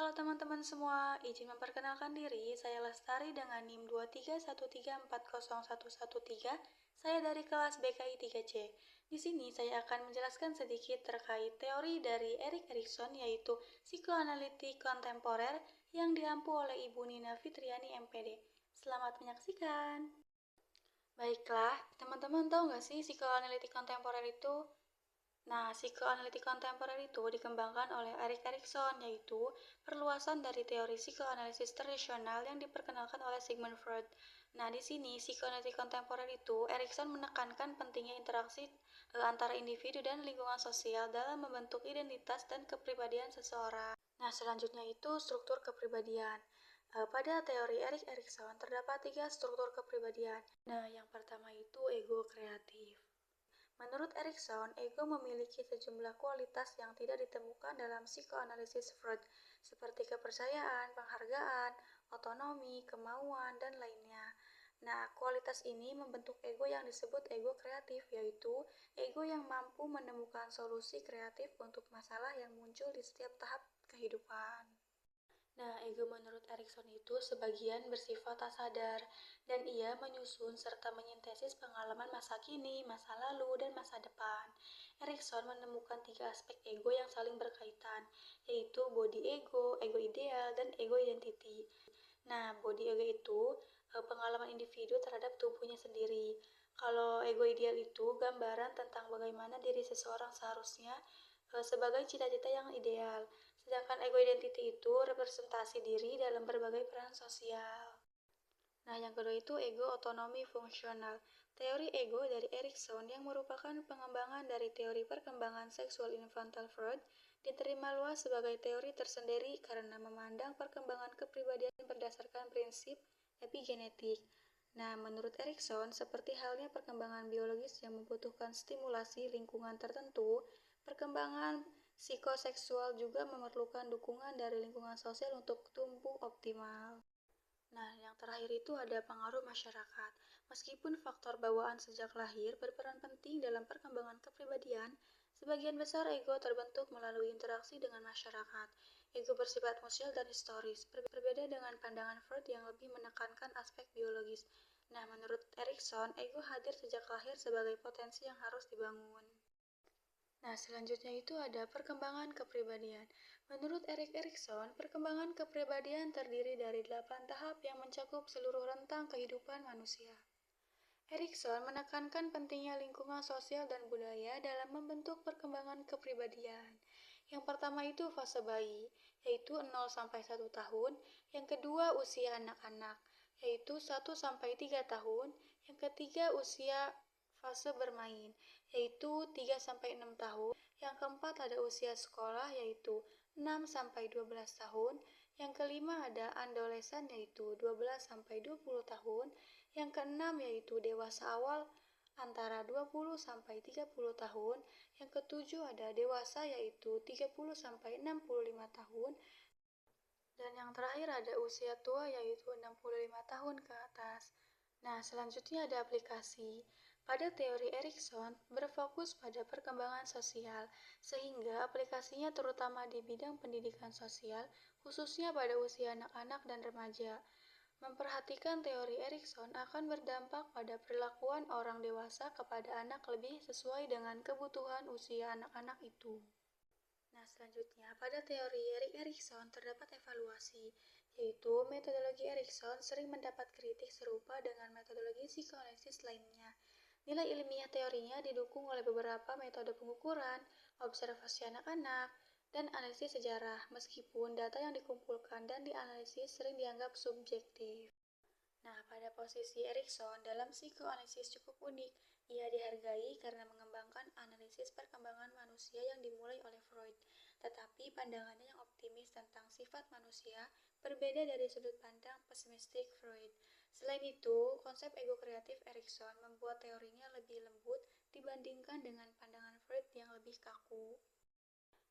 Halo teman-teman semua, izin memperkenalkan diri, saya Lestari dengan NIM 231340113. Saya dari kelas BKI 3C. Di sini saya akan menjelaskan sedikit terkait teori dari Erik Erikson, yaitu psikoanalitik kontemporer yang diampu oleh Ibu Nina Fitriani MPD. Selamat menyaksikan. Baiklah, teman-teman tahu nggak sih psikoanalitik kontemporer itu? Nah, psikoanalitik kontemporer itu dikembangkan oleh Erik Erikson, yaitu perluasan dari teori psikoanalisis tradisional yang diperkenalkan oleh Sigmund Freud. Nah, di sini psikoanalitik kontemporer itu Erikson menekankan pentingnya interaksi antara individu dan lingkungan sosial dalam membentuk identitas dan kepribadian seseorang. Nah, selanjutnya itu struktur kepribadian. Pada teori Erik Erikson terdapat 3 struktur kepribadian. Nah, yang pertama itu ego kreatif. Menurut Erikson, ego memiliki sejumlah kualitas yang tidak ditemukan dalam psikoanalisis Freud, seperti kepercayaan, penghargaan, otonomi, kemauan, dan lainnya. Nah, kualitas ini membentuk ego yang disebut ego kreatif, yaitu ego yang mampu menemukan solusi kreatif untuk masalah yang muncul di setiap tahap kehidupan. Nah, ego menurut Erikson itu sebagian bersifat tak sadar, dan ia menyusun serta menyintesis pengalaman masa kini, masa lalu, dan masa depan. Erikson menemukan 3 aspek ego yang saling berkaitan, yaitu body ego, ego ideal, dan ego identity. Nah, body ego itu pengalaman individu terhadap tubuhnya sendiri. Kalau ego ideal itu gambaran tentang bagaimana diri seseorang seharusnya sebagai cita-cita yang ideal. Sedangkan ego identity itu representasi diri dalam berbagai peran sosial. Nah, yang kedua itu ego otonomi fungsional. Teori ego dari Erikson yang merupakan pengembangan dari teori perkembangan seksual infantil Freud diterima luas sebagai teori tersendiri karena memandang perkembangan kepribadian berdasarkan prinsip epigenetik. Nah, menurut Erikson, seperti halnya perkembangan biologis yang membutuhkan stimulasi lingkungan tertentu, perkembangan psikoseksual juga memerlukan dukungan dari lingkungan sosial untuk tumbuh optimal. Nah, yang terakhir itu ada pengaruh masyarakat. Meskipun faktor bawaan sejak lahir berperan penting dalam perkembangan kepribadian, sebagian besar ego terbentuk melalui interaksi dengan masyarakat. Ego bersifat sosial dan historis, berbeda dengan pandangan Freud yang lebih menekankan aspek biologis. Nah, menurut Erikson, ego hadir sejak lahir sebagai potensi yang harus dibangun. Nah, selanjutnya itu ada perkembangan kepribadian. Menurut Erik Erikson, perkembangan kepribadian terdiri dari 8 tahap yang mencakup seluruh rentang kehidupan manusia. Erikson menekankan pentingnya lingkungan sosial dan budaya dalam membentuk perkembangan kepribadian. Yang pertama itu fase bayi, yaitu 0-1 tahun. Yang kedua usia anak-anak, yaitu 1-3 tahun. Yang ketiga usia fase bermain, yaitu 3-6 tahun. Yang keempat ada usia sekolah, yaitu 6-12 tahun. Yang kelima ada adolesen, yaitu 12-20 tahun. Yang keenam yaitu dewasa awal antara 20-30 tahun. Yang ketujuh ada dewasa yaitu 30-65 tahun. Dan yang terakhir ada usia tua yaitu 65 tahun ke atas. Nah, selanjutnya ada aplikasi. Pada teori Erikson berfokus pada perkembangan sosial, sehingga aplikasinya terutama di bidang pendidikan sosial, khususnya pada usia anak-anak dan remaja. Memperhatikan teori Erikson akan berdampak pada perlakuan orang dewasa kepada anak lebih sesuai dengan kebutuhan usia anak-anak itu. Nah, selanjutnya, pada teori Erik Erikson terdapat evaluasi, yaitu metodologi Erikson sering mendapat kritik serupa dengan metodologi psikoanalisis lainnya. Nilai ilmiah teorinya didukung oleh beberapa metode pengukuran, observasi anak-anak, dan analisis sejarah, meskipun data yang dikumpulkan dan dianalisis sering dianggap subjektif. Nah, pada posisi Erikson dalam psikoanalisis cukup unik. Ia dihargai karena mengembangkan analisis perkembangan manusia yang dimulai oleh Freud, tetapi pandangannya yang optimis tentang sifat manusia berbeda dari sudut pandang pesimistik Freud. Selain itu, konsep ego kreatif Erikson membuat teorinya lebih lembut dibandingkan dengan pandangan Freud yang lebih kaku.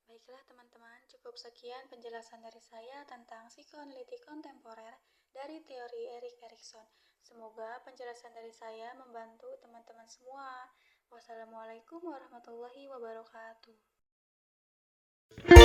Baiklah teman-teman, cukup sekian penjelasan dari saya tentang psikoanalitik kontemporer dari teori Erik Erikson. Semoga penjelasan dari saya membantu teman-teman semua. Wassalamualaikum warahmatullahi wabarakatuh.